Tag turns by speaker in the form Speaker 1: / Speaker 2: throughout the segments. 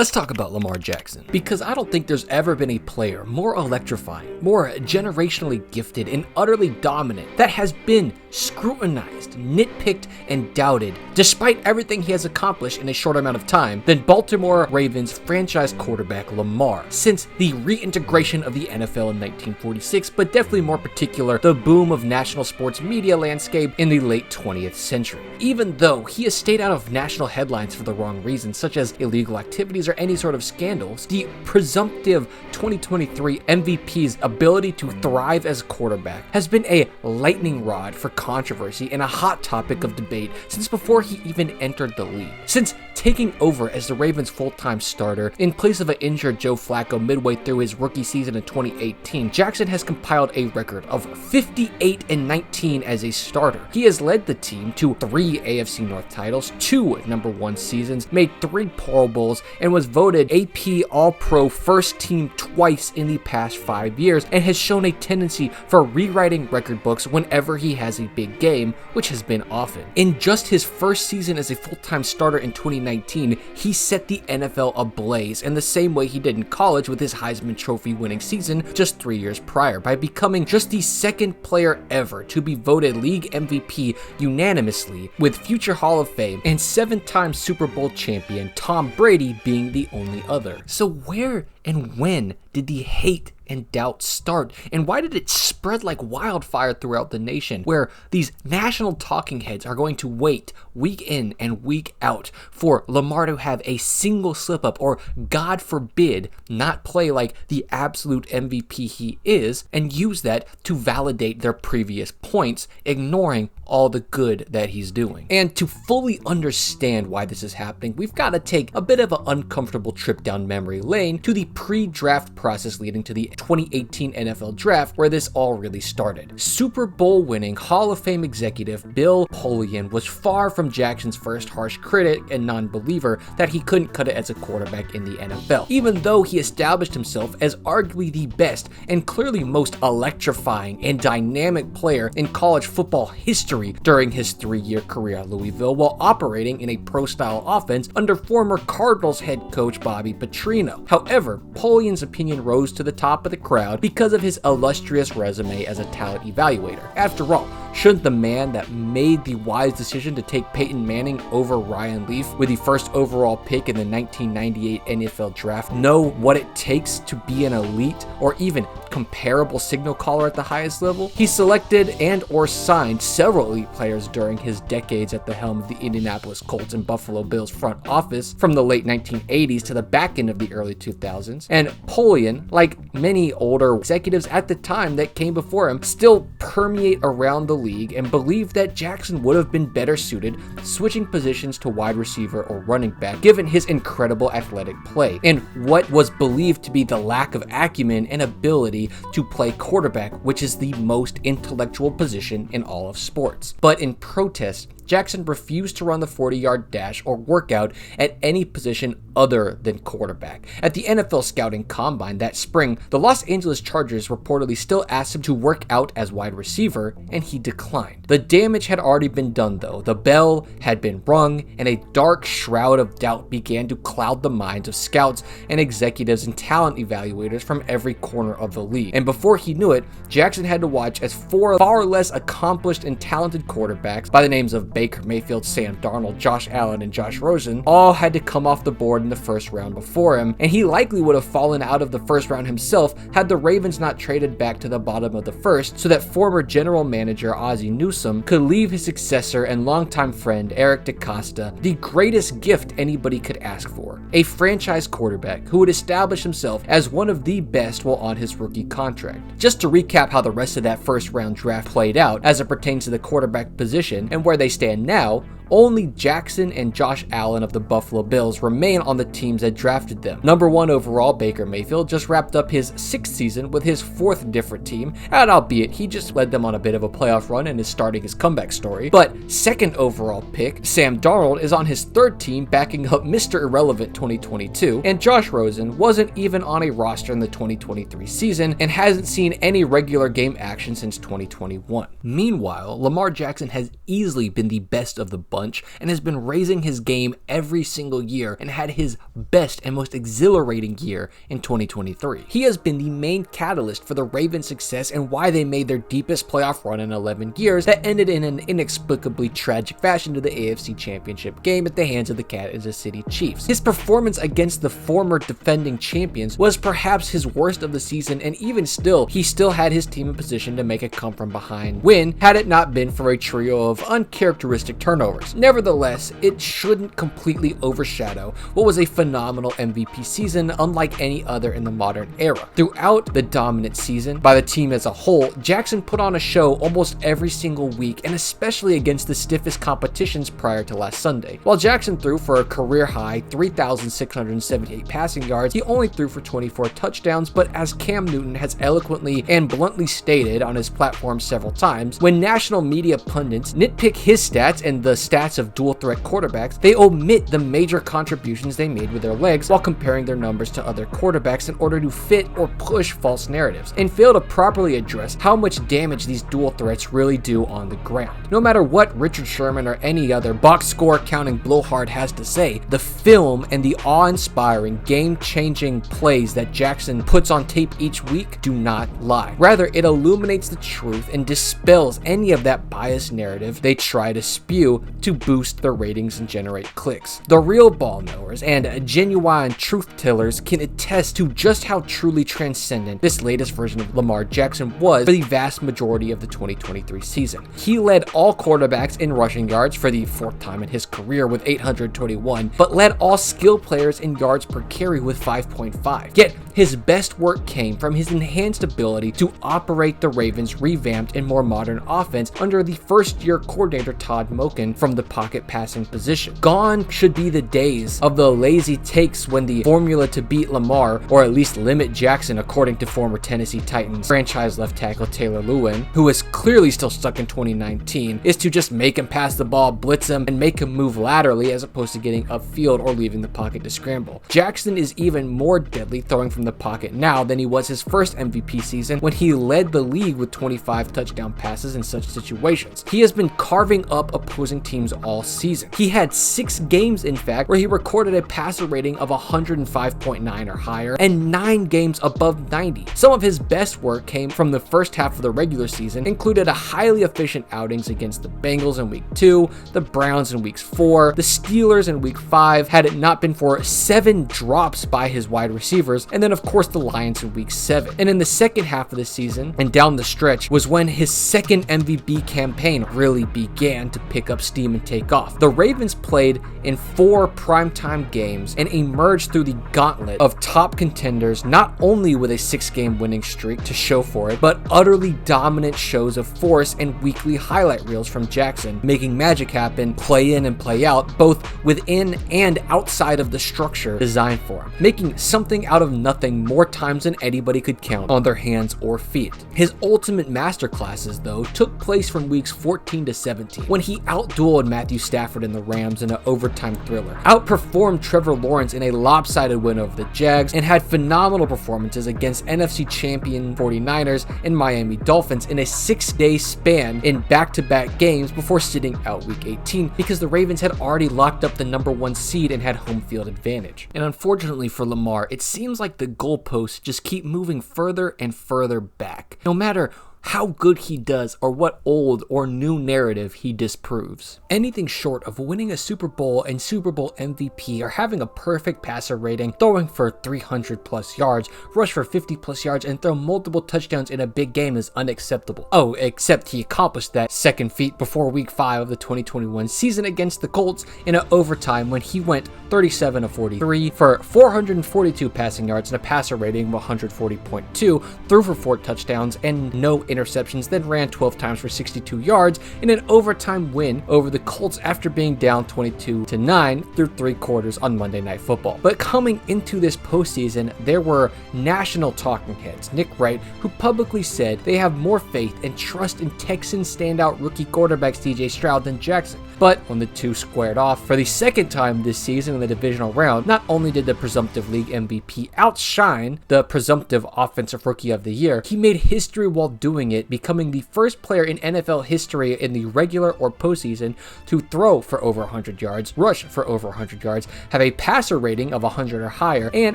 Speaker 1: Let's talk about Lamar Jackson, because I don't think there's ever been a player more electrifying, more generationally gifted, and utterly dominant that has been scrutinized, nitpicked, and doubted, despite everything he has accomplished in a short amount of time, than Baltimore Ravens franchise quarterback Lamar, since the reintegration of the NFL in 1946, but definitely more particular, the boom of national sports media landscape in the late 20th century. Even though he has stayed out of national headlines for the wrong reasons, such as illegal activities or any sort of scandals, the presumptive 2023 MVP's ability to thrive as a quarterback has been a lightning rod for controversy and a hot topic of debate since before he even entered the league. Since taking over as the Ravens' full-time starter in place of an injured Joe Flacco midway through his rookie season in 2018, Jackson has compiled a record of 58-19 as a starter. He has led the team to 3 AFC North titles, 2 #1 seasons, made 3 Pro Bowls, and was voted AP All-Pro First Team twice in the past 5 years, and has shown a tendency for rewriting record books whenever he has a big game, which has been often. In just his first season as a full-time starter in 2019, he set the NFL ablaze in the same way he did in college with his Heisman Trophy winning season just 3 years prior, by becoming just the second player ever to be voted league MVP unanimously, with future Hall of Fame and 7-time Super Bowl champion Tom Brady being the only other. So where and when did the hate and doubt start, and why did it spread like wildfire throughout the nation, where these national talking heads are going to wait week in and week out for Lamar to have a single slip up, or God forbid not play like the absolute MVP he is, and use that to validate their previous points, ignoring all the good that he's doing. And to fully understand why this is happening, we've got to take a bit of an uncomfortable trip down memory lane to the pre-draft process leading to the 2018 NFL Draft, where this all really started. Super Bowl winning Hall of Fame executive Bill Polian was far from Jackson's first harsh critic and non-believer that he couldn't cut it as a quarterback in the NFL, even though he established himself as arguably the best and clearly most electrifying and dynamic player in college football history during his 3-year career at Louisville, while operating in a pro-style offense under former Cardinals head coach Bobby Petrino. However, Polian's opinion rose to the top of the crowd because of his illustrious resume as a talent evaluator. After all, shouldn't the man that made the wise decision to take Peyton Manning over Ryan Leaf with the first overall pick in the 1998 NFL Draft know what it takes to be an elite or even comparable signal caller at the highest level? He selected and or signed several elite players during his decades at the helm of the Indianapolis Colts and Buffalo Bills front office from the late 1980s to the back end of the early 2000s, and Polian, like many older executives at the time that came before him, still permeate around the league and believe that Jackson would have been better suited switching positions to wide receiver or running back given his incredible athletic play, and what was believed to be the lack of acumen and ability to play quarterback, which is the most intellectual position in all of sports. But in protest, Jackson refused to run the 40-yard dash or workout at any position other than quarterback. At the NFL Scouting Combine that spring, the Los Angeles Chargers reportedly still asked him to work out as wide receiver, and he declined. The damage had already been done though. The bell had been rung, and a dark shroud of doubt began to cloud the minds of scouts and executives and talent evaluators from every corner of the league. And before he knew it, Jackson had to watch as 4 far less accomplished and talented quarterbacks by the names of Baker Mayfield, Sam Darnold, Josh Allen, and Josh Rosen all had to come off the board in the first round before him, and he likely would have fallen out of the first round himself had the Ravens not traded back to the bottom of the first so that former general manager Ozzie Newsome could leave his successor and longtime friend Eric DeCosta the greatest gift anybody could ask for: a franchise quarterback who would establish himself as one of the best while on his rookie contract. Just to recap how the rest of that first round draft played out as it pertains to the quarterback position and where they stand now, only Jackson and Josh Allen of the Buffalo Bills remain on the teams that drafted them. Number 1 overall, Baker Mayfield just wrapped up his 6th season with his 4th different team, and albeit he just led them on a bit of a playoff run and is starting his comeback story. But 2nd overall pick, Sam Darnold, is on his 3rd team backing up Mr. Irrelevant 2022, and Josh Rosen wasn't even on a roster in the 2023 season and hasn't seen any regular game action since 2021. Meanwhile, Lamar Jackson has easily been the best of the bunch bunch and has been raising his game every single year and had his best and most exhilarating year in 2023. He has been the main catalyst for the Ravens' success and why they made their deepest playoff run in 11 years that ended in an inexplicably tragic fashion to the AFC Championship game at the hands of the Kansas City Chiefs. His performance against the former defending champions was perhaps his worst of the season, and even still, he still had his team in position to make a come from behind win had it not been for a trio of uncharacteristic turnovers. Nevertheless, it shouldn't completely overshadow what was a phenomenal MVP season unlike any other in the modern era. Throughout the dominant season by the team as a whole, Jackson put on a show almost every single week, and especially against the stiffest competitions prior to last Sunday. While Jackson threw for a career high 3,678 passing yards, he only threw for 24 touchdowns, but as Cam Newton has eloquently and bluntly stated on his platform several times, when national media pundits nitpick his stats and the stats of dual threat quarterbacks, they omit the major contributions they made with their legs while comparing their numbers to other quarterbacks in order to fit or push false narratives, and fail to properly address how much damage these dual threats really do on the ground. No matter what Richard Sherman or any other box score counting blowhard has to say, the film and the awe-inspiring, game-changing plays that Jackson puts on tape each week do not lie. Rather, it illuminates the truth and dispels any of that biased narrative they try to spew to boost their ratings and generate clicks. The real ball knowers and genuine truth tellers can attest to just how truly transcendent this latest version of Lamar Jackson was for the vast majority of the 2023 season. He led all quarterbacks in rushing yards for the fourth time in his career with 821, but led all skill players in yards per carry with 5.5. Yet his best work came from his enhanced ability to operate the Ravens' revamped and more modern offense under the first-year coordinator Todd Monken from the pocket passing position. Gone should be the days of the lazy takes when the formula to beat Lamar, or at least limit Jackson according to former Tennessee Titans franchise left tackle Taylor Lewin, who is clearly still stuck in 2019, is to just make him pass the ball, blitz him, and make him move laterally as opposed to getting upfield or leaving the pocket to scramble. Jackson is even more deadly throwing from the pocket now than he was his first MVP season when he led the league with 25 touchdown passes in such situations. He has been carving up opposing teams all season. He had 6 games, in fact, where he recorded a passer rating of 105.9 or higher and 9 games above 90. Some of his best work came from the first half of the regular season, included a highly efficient outings against the Bengals in week 2, the Browns in weeks 4, the Steelers in week 5, had it not been for 7 drops by his wide receivers, and then of course the Lions in week 7. And in the second half of the season and down the stretch was when his second MVP campaign really began to pick up steam and take off. The Ravens played in 4 primetime games and emerged through the gauntlet of top contenders, not only with a 6-game winning streak to show for it, but utterly dominant shows of force and weekly highlight reels from Jackson, making magic happen, play in and play out, both within and outside of the structure designed for him, making something out of nothing more times than anybody could count on their hands or feet. His ultimate masterclasses, though, took place from weeks 14 to 17, when he outdueled Matthew Stafford and the Rams in an overtime thriller, outperformed Trevor Lawrence in a lopsided win over the Jags, and had phenomenal performances against NFC champion 49ers and Miami Dolphins in a 6-day span in back-to-back games before sitting out week 18 because the Ravens had already locked up the number 1 seed and had home field advantage. And unfortunately for Lamar, it seems like the goalposts just keep moving further and further back, no matter how good he does or what old or new narrative he disproves. Anything short of winning a Super Bowl and Super Bowl MVP or having a perfect passer rating, throwing for 300 plus yards, rush for 50 plus yards, and throw multiple touchdowns in a big game is unacceptable. Oh, except he accomplished that second feat before week 5 of the 2021 season against the Colts in an overtime when he went 37 of 43 for 442 passing yards and a passer rating of 140.2, threw for 4 touchdowns and no interceptions, then ran 12 times for 62 yards in an overtime win over the Colts after being down 22-9 through 3 quarters on Monday Night Football. But coming into this postseason, there were national talking heads, Nick Wright, who publicly said they have more faith and trust in Texans standout rookie quarterback CJ Stroud than Jackson. But when the two squared off for the second time this season in the divisional round, not only did the presumptive league MVP outshine the presumptive offensive rookie of the year, he made history while doing it, becoming the first player in NFL history in the regular or postseason to throw for over 100 yards, rush for over 100 yards, have a passer rating of 100 or higher, and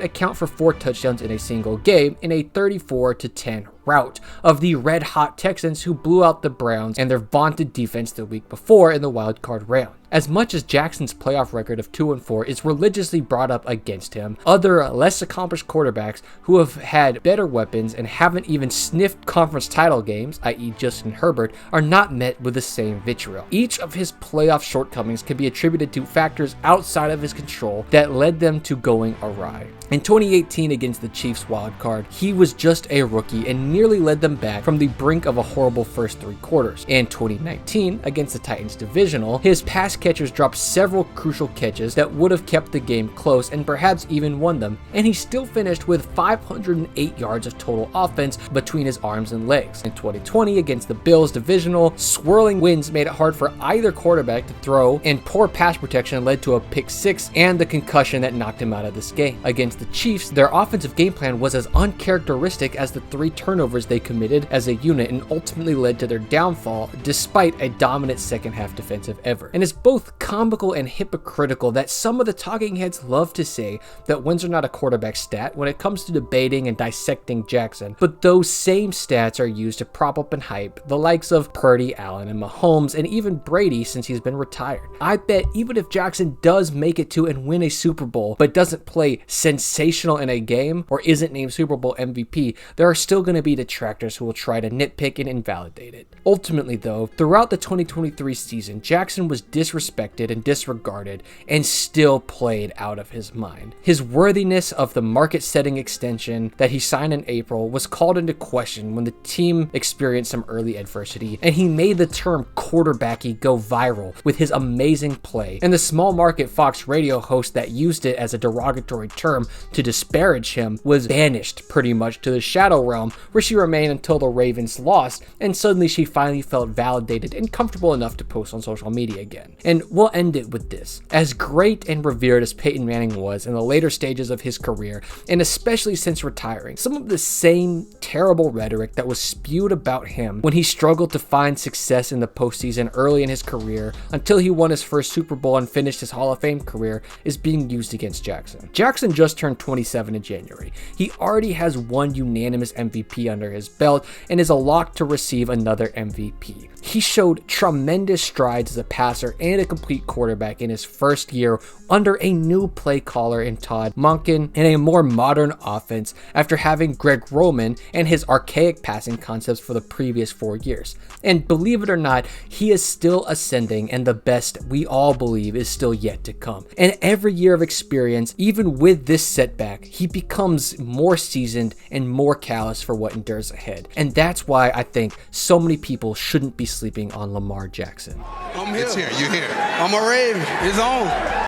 Speaker 1: account for 4 touchdowns in a single game in a 34-10 rout of the red-hot Texans who blew out the Browns and their vaunted defense the week before in the wild card round. As much as Jackson's playoff record of 2-4 is religiously brought up against him, other less accomplished quarterbacks who have had better weapons and haven't even sniffed conference title games, i.e. Justin Herbert, are not met with the same vitriol. Each of his playoff shortcomings can be attributed to factors outside of his control that led them to going awry. In 2018 against the Chiefs wildcard, he was just a rookie and nearly led them back from the brink of a horrible first 3 quarters. In 2019 against the Titans divisional, his pass catchers dropped several crucial catches that would have kept the game close and perhaps even won them, and he still finished with 508 yards of total offense between his arms and legs. In 2020 against the Bills divisional, swirling winds made it hard for either quarterback to throw, and poor pass protection led to a pick 6 and the concussion that knocked him out of this game. Against the Chiefs, their offensive game plan was as uncharacteristic as the 3 turnovers they committed as a unit and ultimately led to their downfall despite a dominant second half defensive effort. And it's both comical and hypocritical that some of the talking heads love to say that wins are not a quarterback stat when it comes to debating and dissecting Jackson, but those same stats are used to prop up and hype the likes of Purdy, Allen, and Mahomes, and even Brady since he's been retired. I bet even if Jackson does make it to and win a Super Bowl, but doesn't play sensational in a game or isn't named Super Bowl MVP, there are still going to be detractors who will try to nitpick and invalidate it. Ultimately though, throughout the 2023 season, Jackson was disrespected and disregarded and still played out of his mind. His worthiness of the market-setting extension that he signed in April was called into question when the team experienced some early adversity, and he made the term quarterbacky go viral with his amazing play, and the small market Fox radio host that used it as a derogatory term to disparage him was banished pretty much to the shadow realm, where she remained until the Ravens lost, and suddenly she finally felt validated and comfortable enough to post on social media again. And we'll end it with this. As great and revered as Peyton Manning was in the later stages of his career, and especially since retiring, some of the same terrible rhetoric that was spewed about him when he struggled to find success in the postseason early in his career until he won his first Super Bowl and finished his Hall of Fame career is being used against Jackson. Jackson just turned 27 in January. He already has 1 unanimous MVP under his belt and is a lock to receive another MVP. He showed tremendous strides as a passer and a complete quarterback in his first year under a new play caller in Todd Monken and a more modern offense after having Greg Roman and his archaic passing concepts for the previous 4 years. And believe it or not, he is still ascending, and the best we all believe is still yet to come. And every year of experience, even with this setback, he becomes more seasoned and more callous for what endures ahead. And that's why I think so many people shouldn't be sleeping on Lamar Jackson.
Speaker 2: I'm here. It's here. You here. I'm a Raven. It's on.